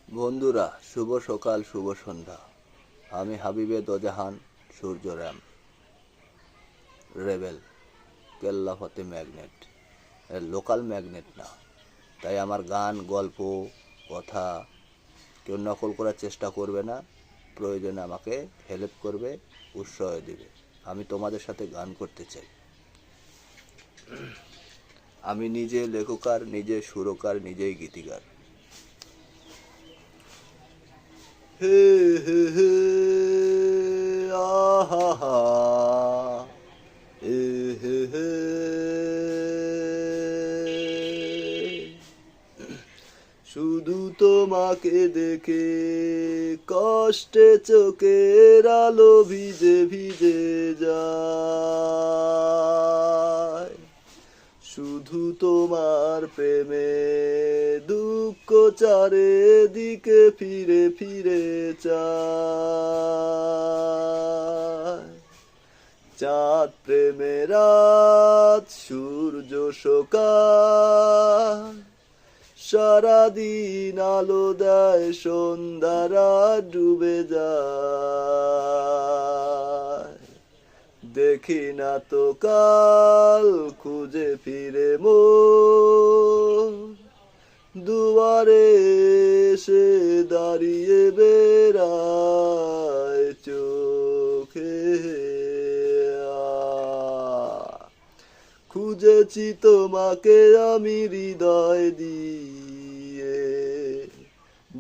বন্ধুরা, শুভ সকাল, শুভ সন্ধ্যা। আমি হাবিবে দোজাহান সূর্য র্যাম রেবেল কেল্লাফতে ম্যাগনেট, লোকাল ম্যাগনেট না। তাই আমার গান, গল্প, কথা কেউ নকল করার চেষ্টা করবে না। প্রয়োজনে আমাকে হেল্প করবে, উৎসাহ দেবে। আমি তোমাদের সাথে গান করতে চাই। আমি নিজে লেখকার, নিজে সুরকার, নিজেই গীতিকার। হে হে হে আহা এ হে হে, শুধু তোমাকে দেখে কষ্টে চোখের আলো ভিজে ভিজে যায়। শুধু তোমার প্রেমে দুঃখ চারিদিকে ফিরে ফিরে চায়। চাঁদ প্রেমে রাত, সূর্য সকাল, সারাদিন আলো দেয়, সন্ধ্যারা ডুবে যায়। দেখি না তো কাল, খুঁজে ফিরে মোর দুয়ারে এসে দাঁড়িয়ে বেড়ায় চোখে। খুঁজেছি তোমাকে আমি হৃদয় দিয়ে,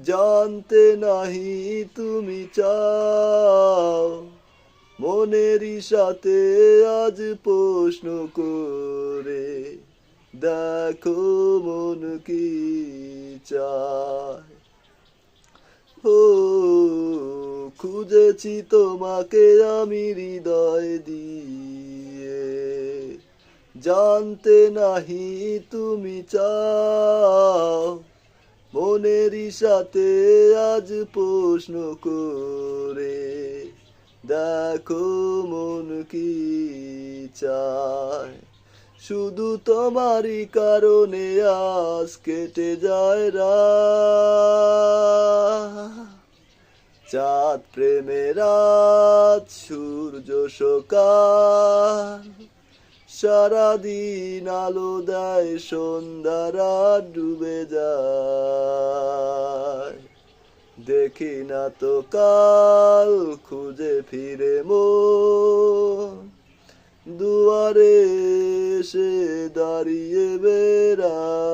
জানতে নাহি তুমি চাও। মনেরই সাথে আজ প্রশ্ন করে দেখো মন কি চায়। ও খুঁজেছি তোমাকে আমি হৃদয় দিয়ে, জানতে নাহি তুমি চাও। মনেরই সাথে আজ প্রশ্ন করে দেখো মন কি চায়। শুধু তোমারই কারণে আজ কেটে যায় রাত। চাঁদ প্রেমে রাত, সূর্য সকাল, সারাদিন আলো দেয়, সন্ধ্যারা ডুবে যায়। দেখি না তো কাল, খুঁজে ফিরে মোর দুয়ারে এসে দাঁড়িয়ে বেড়ায়।